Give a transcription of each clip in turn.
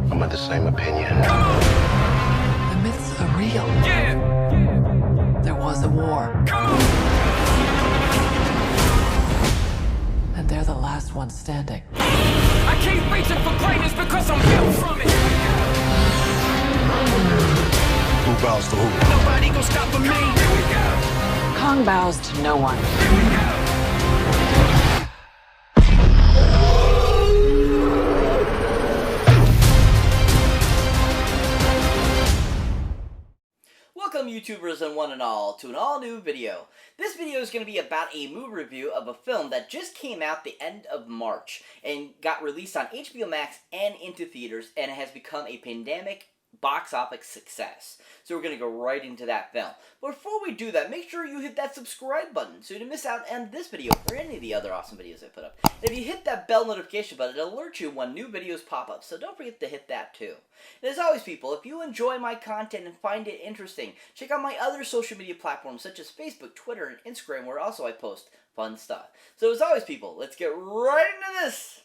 I'm of the same opinion. The myths are real. Yeah! There was a war. Come on! And they're the last ones standing. I keep reaching for greatness because I'm built from it. Who bows to who? Nobody gon' stop for me. Here we go. Kong bows to no one. Here we go. Welcome YouTubers and one and all to an all new video. This video is going to be about a movie review of a film that just came out the end of March and got released on HBO Max and into theaters and has become a pandemic box office success. So we're going to go right into that film. But before we do that, make sure you hit that subscribe button so you don't miss out on this video or any of the other awesome videos I put up. And if you hit that bell notification button, it'll alert you when new videos pop up. So don't forget to hit that too. And as always, people, if you enjoy my content and find it interesting, check out my other social media platforms such as Facebook, Twitter, and Instagram, where also I post fun stuff. So as always, people, let's get right into this!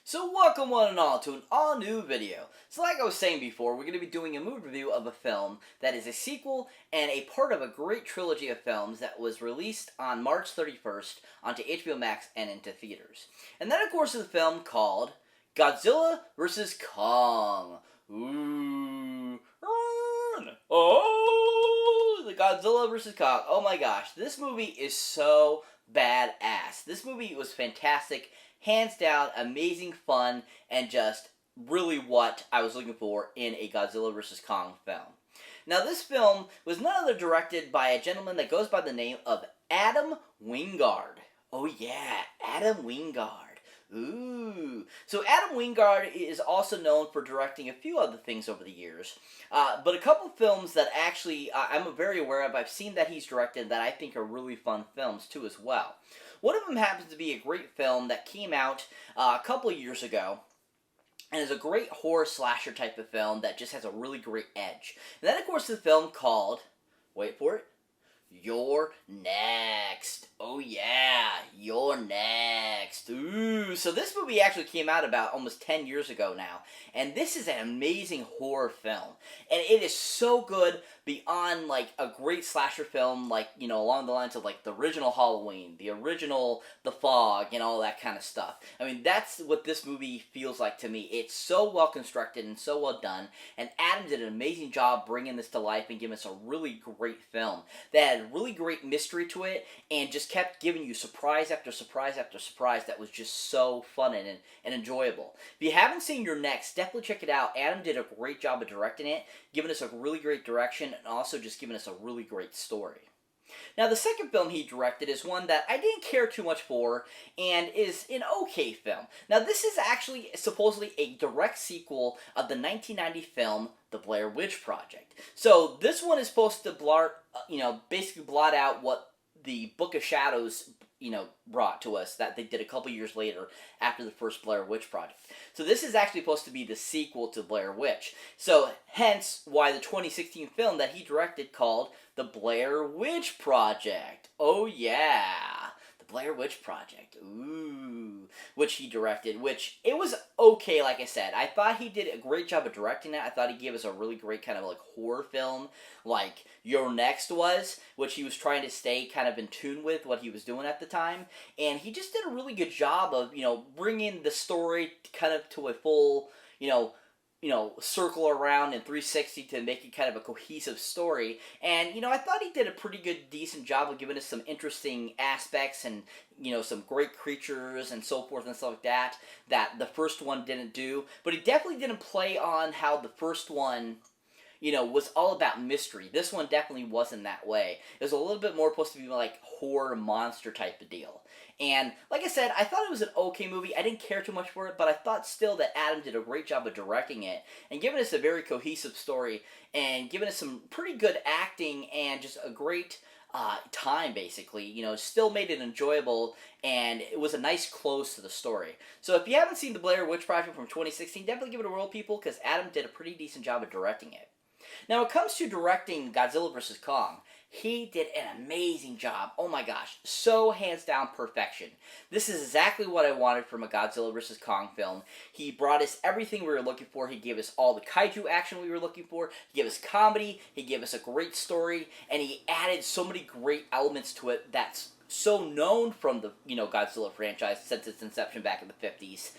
So welcome one and all to an all new video. So like I was saying before, we're going to be doing a movie review of a film that is a sequel and a part of a great trilogy of films that was released on March 31st onto HBO Max and into theaters. And that of course is a film called Godzilla Vs Kong. Ooh. Oh, the Godzilla vs. Kong. Oh my gosh, this movie is so badass. This movie was fantastic. Hands down, amazing fun, and just really what I was looking for in a Godzilla vs. Kong film. Now, this film was none other directed by a gentleman that goes by the name of Adam Wingard. Oh yeah, Adam Wingard. Ooh. So Adam Wingard is also known for directing a few other things over the years. But a couple films that actually I'm very aware of, I've seen that he's directed that I think are really fun films too as well. One of them happens to be a great film that came out a couple of years ago, and is a great horror slasher type of film that just has a really great edge. And that, of course, is a film called, wait for it, You're Next. Oh yeah, You're Next. Ooh, so this movie actually came out about almost 10 years ago now, and this is an amazing horror film. And it is so good beyond, like, a great slasher film, like, you know, along the lines of, like, the original Halloween, the original The Fog, and all that kind of stuff. I mean, that's what this movie feels like to me. It's so well constructed and so well done, and Adam did an amazing job bringing this to life and giving us a really great film that had really great mystery to it, and just kept giving you surprise after surprise after surprise that was just so fun and enjoyable. If you haven't seen Your Next, definitely check it out. Adam did a great job of directing it, giving us a really great direction, and also just giving us a really great story. Now, the second film he directed is one that I didn't care too much for, and is an okay film. Now, this is actually supposedly a direct sequel of the 1990 film, The Blair Witch Project. So, this one is supposed to basically blot out what the Book of Shadows, brought to us that they did a couple years later after the first Blair Witch Project. So this is actually supposed to be the sequel to Blair Witch. So hence why the 2016 film that he directed called The Blair Witch Project. Oh yeah, The Blair Witch Project. Ooh, which he directed, which it was okay, like I said. I thought he did a great job of directing it. I thought he gave us a really great kind of like horror film like Your Next was, which he was trying to stay kind of in tune with what he was doing at the time. And he just did a really good job of, bringing the story kind of to a full, circle around in 360 to make it kind of a cohesive story. And, I thought he did a pretty good, decent job of giving us some interesting aspects and, some great creatures and so forth and stuff like that the first one didn't do. But he definitely didn't play on how the first one, was all about mystery. This one definitely wasn't that way. It was a little bit more supposed to be like horror monster type of deal. And like I said, I thought it was an okay movie. I didn't care too much for it, but I thought still that Adam did a great job of directing it and giving us a very cohesive story and giving us some pretty good acting and just a great time, basically. Still made it enjoyable, and it was a nice close to the story. So if you haven't seen The Blair Witch Project from 2016, definitely give it a whirl, people, because Adam did a pretty decent job of directing it. Now, when it comes to directing Godzilla vs. Kong, He did an amazing job. Oh my gosh, so hands down perfection. This is exactly what I wanted from a Godzilla vs. Kong film. He brought us everything we were looking for. He gave us all the kaiju action we were looking for. He gave us comedy. He gave us a great story. And he added so many great elements to it that's so known from the, Godzilla franchise since its inception back in the 50s.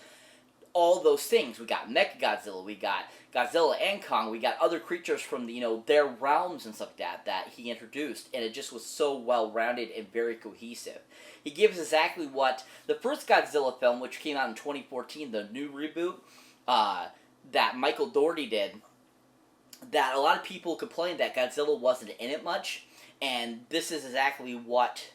All those things. We got Mechagodzilla, we got Godzilla and Kong, we got other creatures from the, their realms and stuff like that he introduced, and it just was so well-rounded and very cohesive. He gives exactly what the first Godzilla film, which came out in 2014, the new reboot, that Michael Dougherty did, that a lot of people complained that Godzilla wasn't in it much, and this is exactly what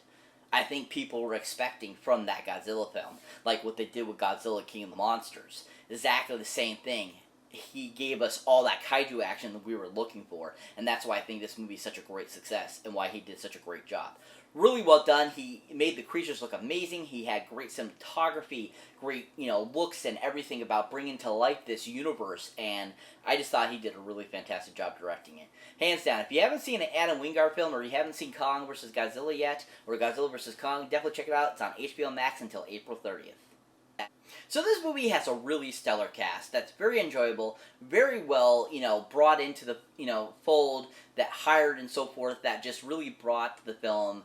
I think people were expecting from that Godzilla film. Like what they did with Godzilla King of the Monsters. Exactly the same thing. He gave us all that kaiju action that we were looking for. And that's why I think this movie is such a great success. And why he did such a great job. Really well done. He made the creatures look amazing. He had great cinematography. Great, looks and everything about bringing to life this universe. And I just thought he did a really fantastic job directing it. Hands down, if you haven't seen an Adam Wingard film, or you haven't seen Kong vs. Godzilla yet, or Godzilla vs. Kong, definitely check it out. It's on HBO Max until April 30th. So this movie has a really stellar cast that's very enjoyable, very well, brought into the, fold, that hired and so forth, that just really brought the film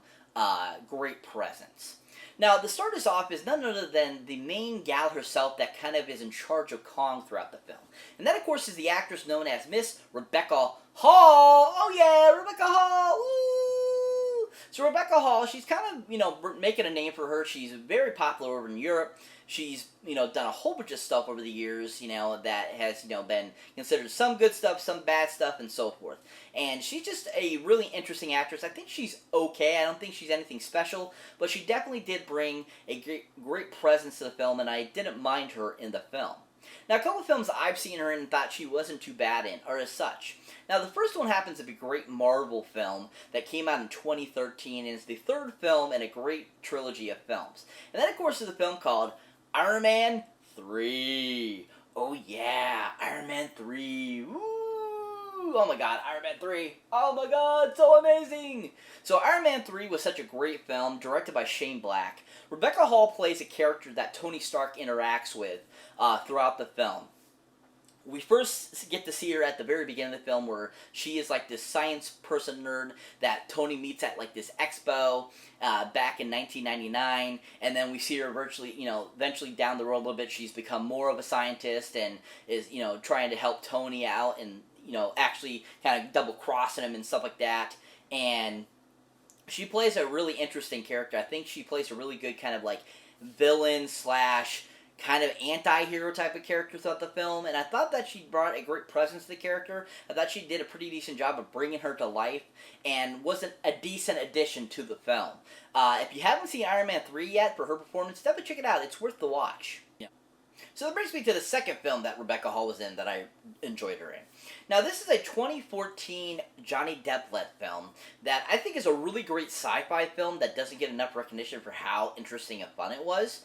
great presence. Now, the start us off is none other than the main gal herself that kind of is in charge of Kong throughout the film. And that, of course, is the actress known as Miss Rebecca Hall. Oh, yeah, Rebecca Hall. Woo! So Rebecca Hall, she's kind of, making a name for her. She's very popular over in Europe. She's, done a whole bunch of stuff over the years, that has, been considered some good stuff, some bad stuff, and so forth. And she's just a really interesting actress. I think she's okay. I don't think she's anything special, but she definitely did bring a great presence to the film, and I didn't mind her in the film. Now, a couple of films I've seen her in and thought she wasn't too bad in are as such. Now, the first one happens to be a great Marvel film that came out in 2013, and it's the third film in a great trilogy of films. And that, of course, is a film called Iron Man 3. Oh yeah, Iron Man 3. Woo! Oh my god, Iron Man 3. Oh my god, so amazing! So Iron Man 3 was such a great film, directed by Shane Black. Rebecca Hall plays a character that Tony Stark interacts with throughout the film. We first get to see her at the very beginning of the film, where she is like this science person nerd that Tony meets at like this expo back in 1999, and then we see her eventually down the road a little bit, she's become more of a scientist and is, trying to help Tony out and, actually kind of double crossing him and stuff like that. And she plays a really interesting character. I think she plays a really good kind of like villain slash kind of anti-hero type of character throughout the film, and I thought that she brought a great presence to the character. I thought she did a pretty decent job of bringing her to life, and was a decent addition to the film. If you haven't seen Iron Man 3 yet, for her performance, definitely check it out. It's worth the watch. Yeah. So that brings me to the second film that Rebecca Hall was in that I enjoyed her in. Now, this is a 2014 Johnny Depp-led film that I think is a really great sci-fi film that doesn't get enough recognition for how interesting and fun it was.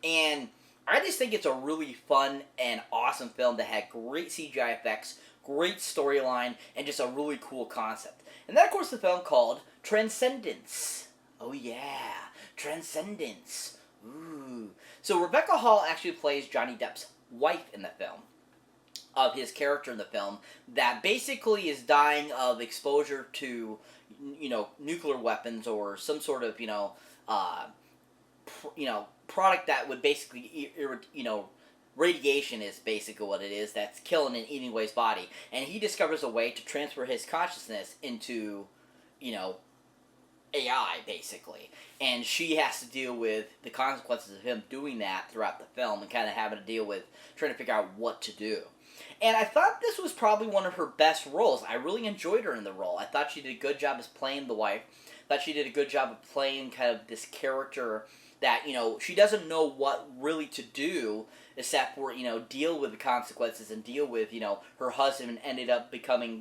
And I just think it's a really fun and awesome film that had great CGI effects, great storyline, and just a really cool concept. And that, of course, is the film called Transcendence. Oh yeah, Transcendence. Ooh. So Rebecca Hall actually plays Johnny Depp's wife in the film, of his character in the film, that basically is dying of exposure to, nuclear weapons or some sort of, product that would basically, radiation is basically what it is, that's killing and eating away his body. And he discovers a way to transfer his consciousness into, AI, basically. And she has to deal with the consequences of him doing that throughout the film, and kind of having to deal with trying to figure out what to do. And I thought this was probably one of her best roles. I really enjoyed her in the role. I thought she did a good job as playing the wife. I thought she did a good job of playing kind of this character that, she doesn't know what really to do except for, deal with the consequences and deal with, her husband ended up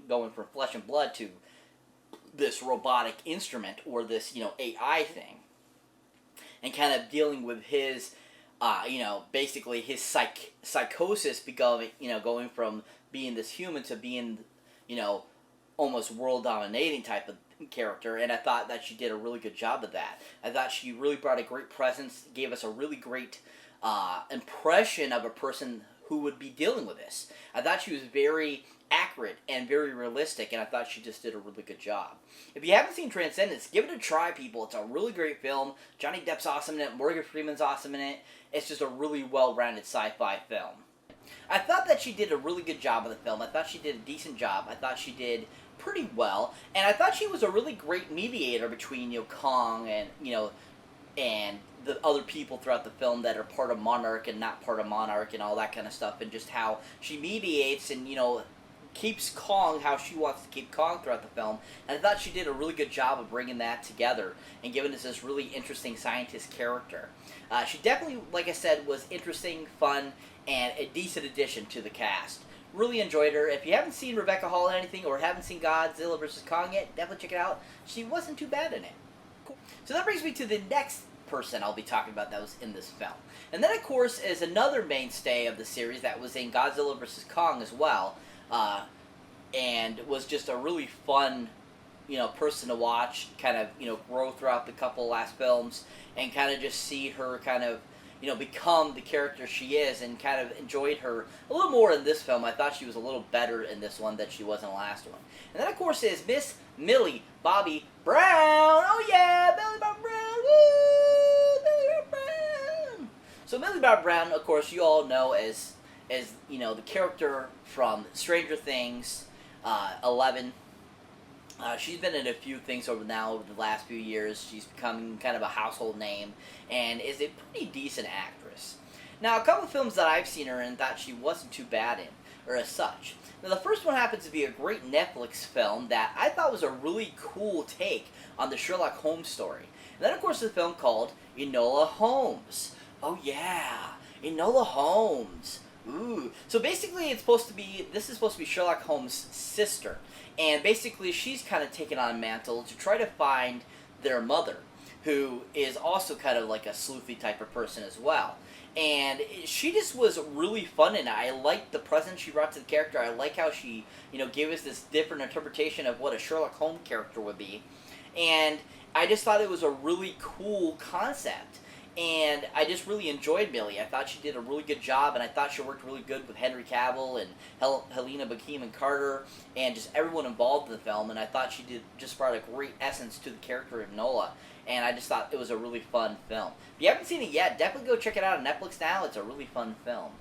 going from flesh and blood to this robotic instrument, or this, AI thing. And kind of dealing with his, basically his psychosis going from being this human to being, almost world-dominating type of character, and I thought that she did a really good job of that. I thought she really brought a great presence, gave us a really great impression of a person who would be dealing with this. I thought she was very accurate and very realistic, and I thought she just did a really good job. If you haven't seen Transcendence, give it a try, people. It's a really great film. Johnny Depp's awesome in it. Morgan Freeman's awesome in it. It's just a really well-rounded sci-fi film. I thought that she did a really good job of the film. I thought she did a decent job. I thought she did pretty well, and I thought she was a really great mediator between, Kong and, and the other people throughout the film that are part of Monarch and not part of Monarch and all that kind of stuff, and just how she mediates and, keeps Kong how she wants to keep Kong throughout the film. And I thought she did a really good job of bringing that together and giving us this really interesting scientist character. She definitely, like I said, was interesting, fun, and a decent addition to the cast. Really enjoyed her. If you haven't seen Rebecca Hall or anything, or haven't seen Godzilla vs. Kong yet, definitely check it out. She wasn't too bad in it. Cool. So that brings me to the next person I'll be talking about that was in this film. And then, of course, is another mainstay of the series that was in Godzilla vs. Kong as well. And was just a really fun, person to watch, kind of, grow throughout the couple last films, and kind of just see her kind of, become the character she is, and kind of enjoyed her a little more in this film. I thought she was a little better in this one than she was in the last one. And then, of course, is Miss Millie Bobby Brown. Oh, yeah, Millie Bobby Brown. Woo! Millie Bobby Brown. So Millie Bobby Brown, of course, you all know as the character from Stranger Things, 11. She's been in a few things over the last few years. She's become kind of a household name and is a pretty decent actress. Now, a couple of films that I've seen her in thought she wasn't too bad in, or as such. Now, the first one happens to be a great Netflix film that I thought was a really cool take on the Sherlock Holmes story. And then, of course, the film called Enola Holmes. Oh, yeah, Enola Holmes. Ooh. So basically, this is supposed to be Sherlock Holmes' sister. And basically, she's kind of taken on a mantle to try to find their mother, who is also kind of like a sleuthy type of person as well. And she just was really fun in it. I liked the presence she brought to the character. I like how she, gave us this different interpretation of what a Sherlock Holmes character would be. And I just thought it was a really cool concept. And I just really enjoyed Millie. I thought she did a really good job, and I thought she worked really good with Henry Cavill and Helena Bonham Carter and just everyone involved in the film. And I thought she just brought a great essence to the character of Enola. And I just thought it was a really fun film. If you haven't seen it yet, definitely go check it out on Netflix now. It's a really fun film.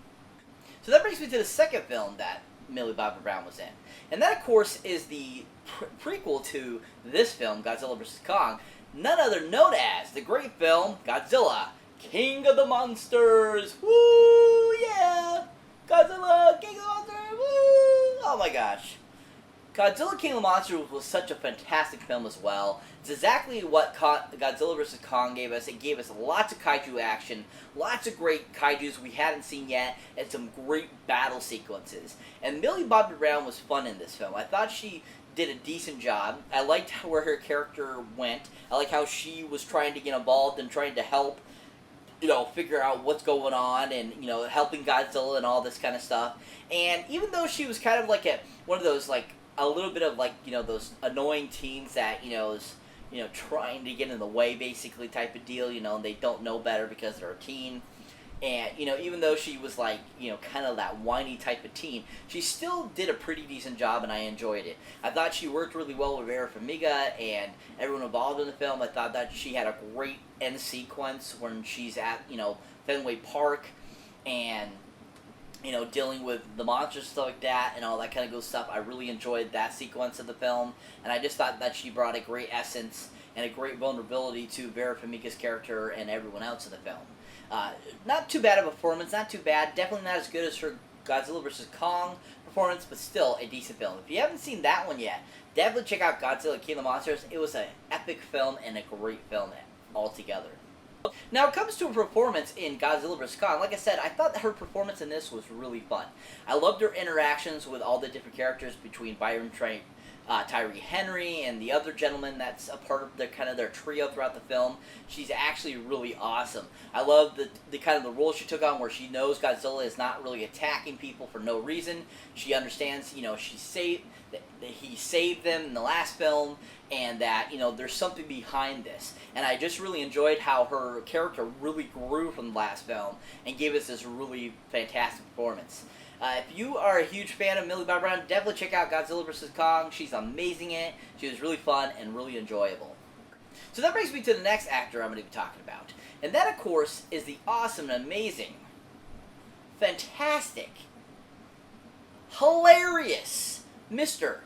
So that brings me to the second film that Millie Bobby Brown was in. And that, of course, is the prequel to this film, Godzilla vs. Kong. None other known as the great film Godzilla, King of the Monsters. Woo, yeah! Godzilla, King of the Monsters. Woo! Oh my gosh. Godzilla King of the Monsters was such a fantastic film as well. It's exactly what Godzilla vs. Kong gave us. It gave us lots of kaiju action, lots of great kaijus we hadn't seen yet, and some great battle sequences. And Millie Bobby Brown was fun in this film. I thought she did a decent job. I liked where her character went. I like how she was trying to get involved and trying to help, figure out what's going on and, helping Godzilla and all this kind of stuff. And even though she was kind of like one of those, like, a little bit of, like, those annoying teens that, is, trying to get in the way, basically, type of deal, and they don't know better because they're a teen. And, even though she was, like, kind of that whiny type of teen, she still did a pretty decent job, and I enjoyed it. I thought she worked really well with Vera Farmiga and everyone involved in the film. I thought that she had a great end sequence when she's at, Fenway Park and, dealing with the monsters and stuff like that and all that kind of good stuff. I really enjoyed that sequence of the film, and I just thought that she brought a great essence and a great vulnerability to Vera Farmiga's character and everyone else in the film. Not too bad of a performance, not too bad. Definitely not as good as her Godzilla vs. Kong performance, but still a decent film. If you haven't seen that one yet, definitely check out Godzilla King of the Monsters. It was an epic film and a great film altogether. Now, it comes to a performance in Godzilla vs. Kong. Like I said, I thought that her performance in this was really fun. I loved her interactions with all the different characters between Byron Tyree Henry and the other gentleman that's a part of their trio throughout the film. She's actually really awesome. I love the kind of the role she took on where she knows Godzilla is not really attacking people for no reason. She understands, he saved them in the last film, and that, there's something behind this. And I just really enjoyed how her character really grew from the last film and gave us this really fantastic performance. If you are a huge fan of Millie Bobby Brown, definitely check out Godzilla vs. Kong. She's amazing in it. She was really fun and really enjoyable. So that brings me to the next actor I'm going to be talking about. And that, of course, is the awesome and amazing, fantastic, hilarious Mr.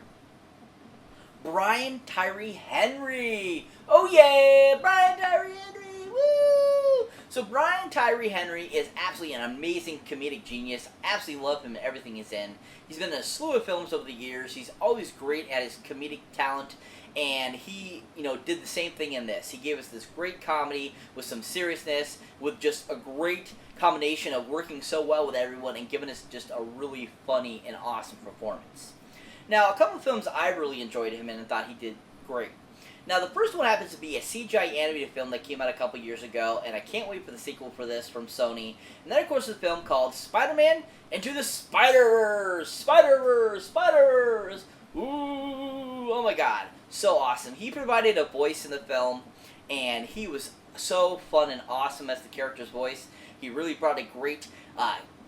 Brian Tyree Henry. Oh yeah, Brian Tyree Henry, woo! So Brian Tyree Henry is absolutely an amazing comedic genius. I absolutely love him and everything he's in. He's been in a slew of films over the years. He's always great at his comedic talent, and he, did the same thing in this. He gave us this great comedy with some seriousness, with just a great combination of working so well with everyone and giving us just a really funny and awesome performance. Now, a couple of films I really enjoyed him in and thought he did great. Now, the first one happens to be a CGI animated film that came out a couple years ago, and I can't wait for the sequel for this from Sony. And that, of course, is a film called Spider-Man Into the Spider-Verse! Spider-Verse! Spider-Verse! Ooh! Oh my god. So awesome. He provided a voice in the film, and he was so fun and awesome as the character's voice. He really brought a great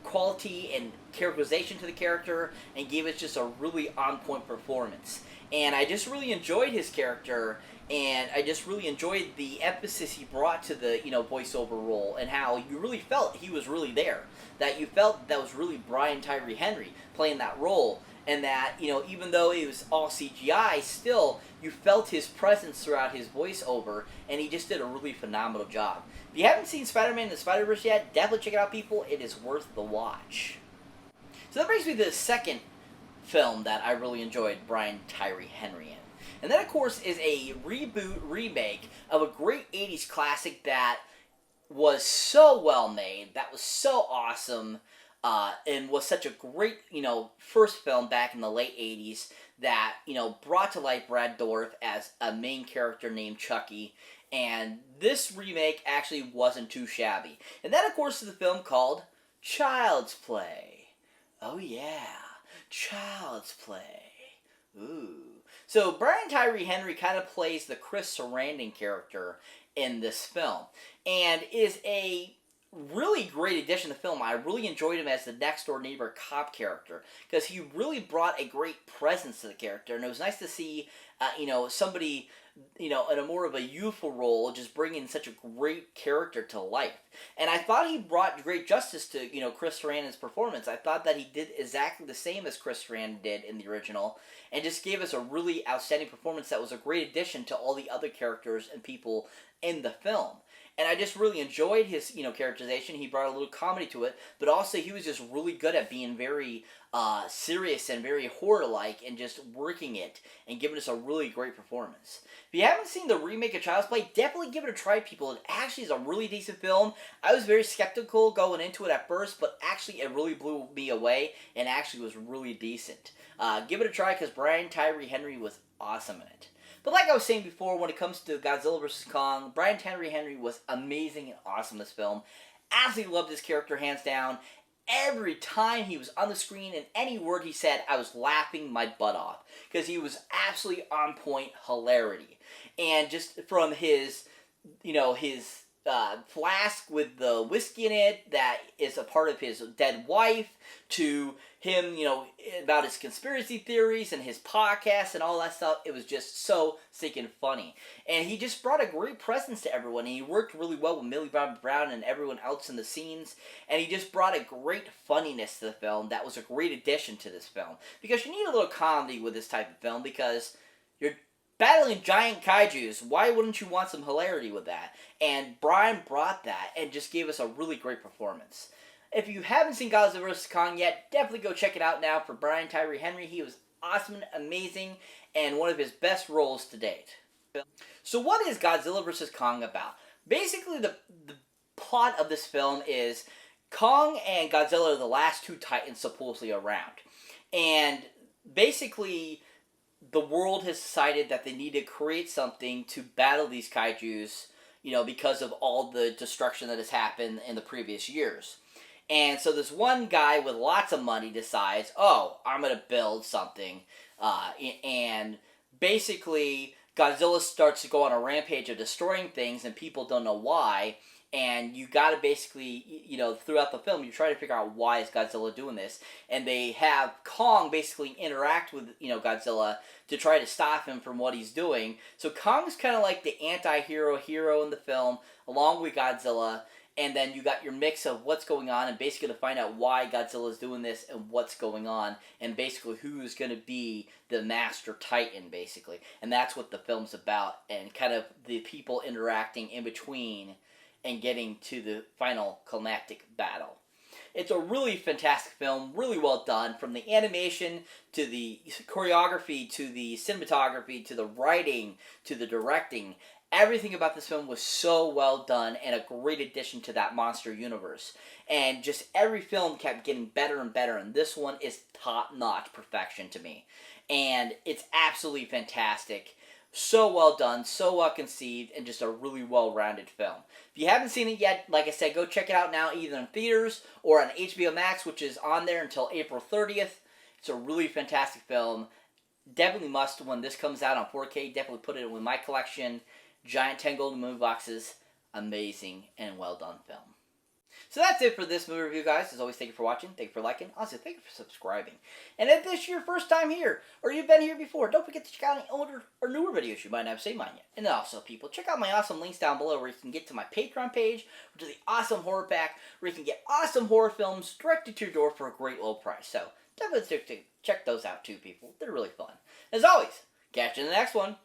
quality and characterization to the character and gave us just a really on-point performance. And I just really enjoyed his character, and I just really enjoyed the emphasis he brought to the, voiceover role, and how you really felt he was really there. That you felt that was really Brian Tyree Henry playing that role, and that, even though it was all CGI, still, you felt his presence throughout his voiceover, and he just did a really phenomenal job. If you haven't seen Spider-Man and the Spider-Verse yet, definitely check it out, people. It is worth the watch. So that brings me to the second film that I really enjoyed Brian Tyree Henry in. And that, of course, is a remake of a great 80s classic that was so well made, that was so awesome, and was such a great, first film back in the late 80s that, brought to life Brad Dourif as a main character named Chucky. And this remake actually wasn't too shabby. And that, of course, is the film called Child's Play. Oh yeah, Child's Play. Ooh. So Brian Tyree Henry kind of plays the Chris Sarandon character in this film, and is a really great addition to the film. I really enjoyed him as the next door neighbor cop character, because he really brought a great presence to the character, and it was nice to see somebody in a more of a youthful role just bringing such a great character to life. And I thought he brought great justice to Chris Sarandon's performance. I thought that he did exactly the same as Chris Sarandon did in the original, and just gave us a really outstanding performance that was a great addition to all the other characters and people in the film. And I just really enjoyed his, characterization. He brought a little comedy to it, but also he was just really good at being very serious and very horror-like, and just working it and giving us a really great performance. If you haven't seen the remake of Child's Play, definitely give it a try, people. It actually is a really decent film. I was very skeptical going into it at first, but actually it really blew me away, and actually was really decent. Give it a try, because Brian Tyree Henry was awesome in it. But like I was saying before, when it comes to Godzilla vs. Kong, Brian Tyree Henry was amazing and awesome in this film. Absolutely loved his character, hands down. Every time he was on the screen and any word he said, I was laughing my butt off, because he was absolutely on point hilarity. And just from his, his flask with the whiskey in it that is a part of his dead wife, to him, about his conspiracy theories and his podcast and all that stuff. It was just so stinking funny. And he just brought a great presence to everyone. And he worked really well with Millie Bobby Brown and everyone else in the scenes. And he just brought a great funniness to the film that was a great addition to this film. Because you need a little comedy with this type of film, because you're battling giant kaijus. Why wouldn't you want some hilarity with that? And Brian brought that and just gave us a really great performance. If you haven't seen Godzilla vs. Kong yet, definitely go check it out now for Brian Tyree Henry. He was awesome and amazing, and one of his best roles to date. So what is Godzilla vs. Kong about? Basically, the plot of this film is Kong and Godzilla are the last two titans supposedly around. And basically, the world has decided that they need to create something to battle these kaijus, because of all the destruction that has happened in the previous years. And so this one guy with lots of money decides, oh, I'm going to build something. And basically Godzilla starts to go on a rampage of destroying things, and people don't know why. And you got to basically, throughout the film, you try to figure out why is Godzilla doing this. And they have Kong basically interact with, Godzilla to try to stop him from what he's doing. So Kong's kind of like the anti-hero hero in the film, along with Godzilla. And then you got your mix of what's going on, and basically to find out why Godzilla's doing this and what's going on, and basically who's going to be the master titan, basically. And that's what the film's about, and kind of the people interacting in between and getting to the final climactic battle. It's a really fantastic film, really well done, from the animation to the choreography to the cinematography to the writing to the directing. Everything about this film was so well done and a great addition to that monster universe. And just every film kept getting better and better, and this one is top-notch perfection to me. And it's absolutely fantastic. So well done, so well conceived, and just a really well-rounded film. If you haven't seen it yet, like I said, go check it out now, either in theaters or on HBO Max, which is on there until April 30th. It's a really fantastic film. Definitely must when this comes out on 4K. Definitely put it in my collection. Giant 10 golden movie boxes. Amazing and well done film. So that's it for this movie review, guys. As always, thank you for watching. Thank you for liking. Also, thank you for subscribing. And if this is your first time here, or you've been here before, don't forget to check out any older or newer videos you might not have seen mine yet. And also, people, check out my awesome links down below where you can get to my Patreon page, which is the awesome horror pack, where you can get awesome horror films directly to your door for a great low price. So, definitely check those out too, people. They're really fun. As always, catch you in the next one.